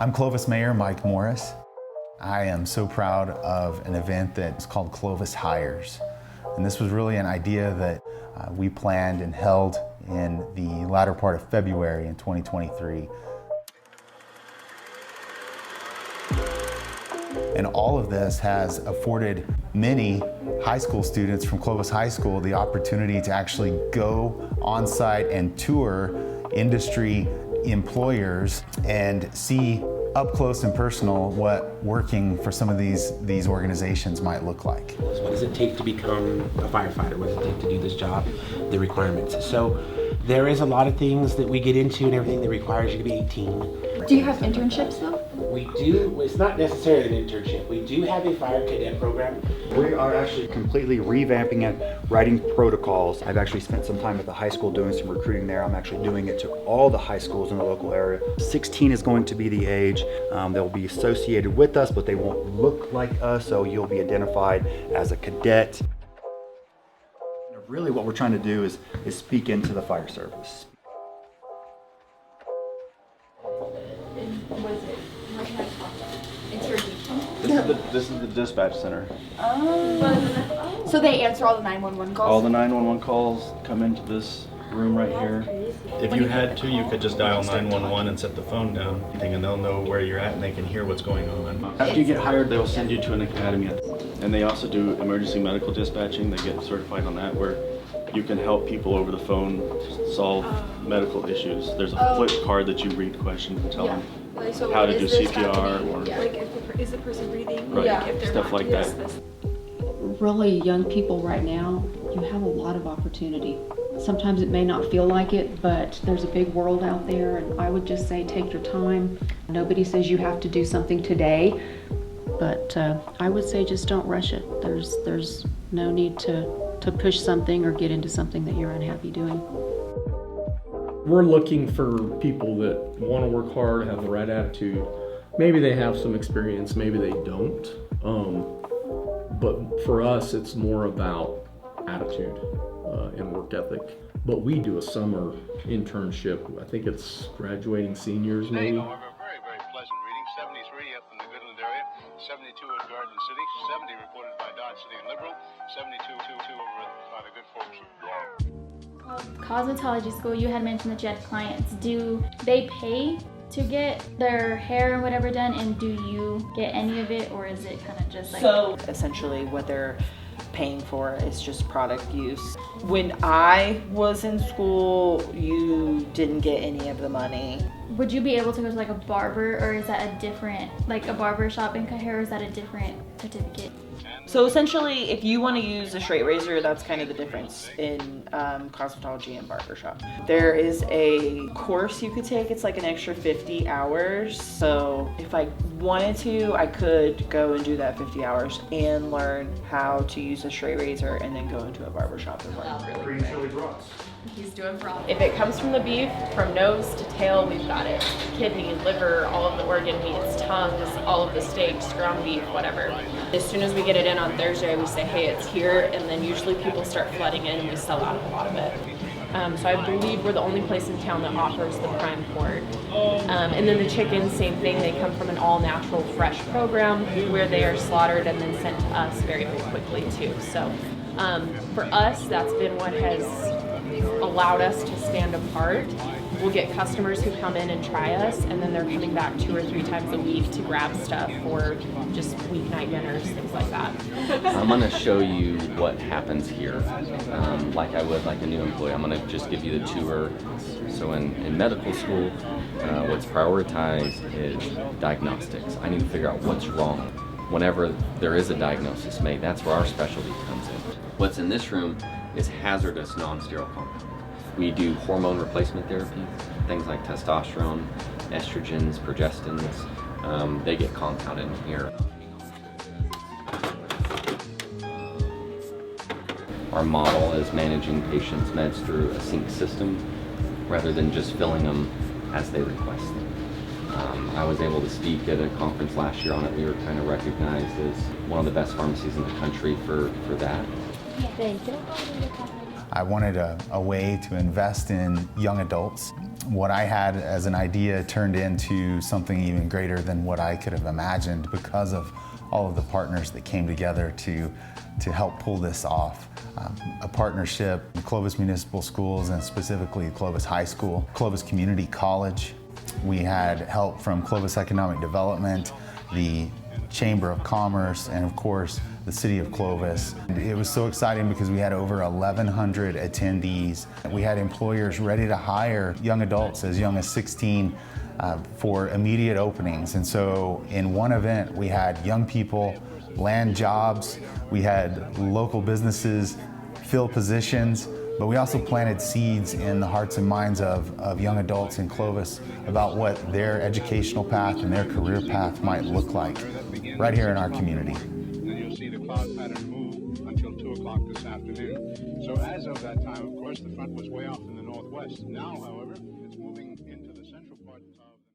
I'm Clovis Mayor Mike Morris. I am so proud of an event that's called Clovis Hires. And this was really an idea that we planned and held in the latter part of February in 2023. And all of this has afforded many high school students from Clovis High School the opportunity to actually go on site and tour industry employers and see up close and personal what working for some of these organizations might look like. What does it take to become a firefighter? What does it take to do this job? The requirements. So there is a lot of things that we get into and everything that requires you to be 18. Do you have internships though? We do. It's not necessarily an internship. We do have a fire cadet program. We are actually completely revamping it, writing protocols. I've actually spent some time at the high school doing some recruiting there. I'm actually doing it to all the high schools in the local area. 16 is going to be the age. They'll be associated with us, but they won't look like us, so you'll be identified as a cadet. Really what we're trying to do is speak into the fire service. What is it? What can I talk about? Interrogation? This is the dispatch center. Oh. So they answer all the 911 calls? All the 911 calls come into this room right here. If you had to, you could just dial 911 and set the phone down, and they'll know where you're at and they can hear what's going on. After you get hired, they'll send you to an academy. And they also do emergency medical dispatching. They get certified on that, where you can help people over the phone solve medical issues. There's a flip card that you read questions and tell them Like, so how to is do this CPR happening? or Like is the person breathing? Right. Like if they're Stuff not like doing that. this. Really young people right now, you have a lot of opportunity. Sometimes it may not feel like it, but there's a big world out there, and I would just say take your time. Nobody says you have to do something today, but I would say just don't rush it. There's no need to push something or get into something that you're unhappy doing. We're looking for people that want to work hard, have the right attitude. Maybe they have some experience, maybe they don't. But for us, it's more about attitude and work ethic. But we do a summer internship. I think it's graduating seniors maybe. However, very, very pleasant reading. 73 up in the Goodland area, 72 at Garden City, 70 reported by Dodge City and Liberal, 72 over by the good folks of Cosmetology school, you had mentioned that you had clients. Do they pay to get their hair and whatever done, and do you get any of it, or is it kind of just like... So essentially what they're paying for is just product use. When I was in school, you didn't get any of the money. Would you be able to go to like a barber, or is that a different, like a barber shop and cut hair, or is that a different certificate? So essentially, if you want to use a straight razor, that's kind of the difference in cosmetology and barbershop. There is a course you could take. It's like an extra 50 hours. So if I wanted to, I could go and do that 50 hours and learn how to use a straight razor and then go into a barbershop and learn really quick. He's doing broth. If it comes from the beef, from nose to tail, we've got it. Kidney, liver, all of the organ meats, tongues, all of the steaks, ground beef, whatever. As soon as we get it in on Thursday, we say, hey, it's here, and then usually people start flooding in and we sell out a lot of it. So I believe we're the only place in town that offers the prime pork. And then the chickens, same thing. They come from an all-natural fresh program where they are slaughtered and then sent to us very, very quickly too. So for us, that's been what has allowed us to stand apart. We'll get customers who come in and try us, and then they're coming back 2 or 3 times a week to grab stuff for just weeknight dinners, things like that. I'm going to show you what happens here, like I would like a new employee. I'm going to just give you the tour. So in medical school, what's prioritized is diagnostics. I need to figure out what's wrong. Whenever there is a diagnosis made, that's where our specialty comes in. What's in this room is hazardous non-sterile compounds. We do hormone replacement therapy, things like testosterone, estrogens, progestins. They get compounded in here. Our model is managing patients' meds through a sync system rather than just filling them as they request them. I was able to speak at a conference last year on it. We were kind of recognized as one of the best pharmacies in the country for that. Thank you. I wanted a way to invest in young adults. What I had as an idea turned into something even greater than what I could have imagined because of all of the partners that came together to help pull this off. A partnership with Clovis Municipal Schools and specifically Clovis High School, Clovis Community College. We had help from Clovis Economic Development, the Chamber of Commerce, and of course, the City of Clovis. It was so exciting because we had over 1,100 attendees. We had employers ready to hire young adults as young as 16 for immediate openings. And so in one event, we had young people land jobs, we had local businesses fill positions, but we also planted seeds in the hearts and minds of young adults in Clovis about what their educational path and their career path might look like right here in our community. Then you'll see the cloud pattern move until 2 o'clock this afternoon. So as of that time, of course, the front was way off in the northwest. Now, however,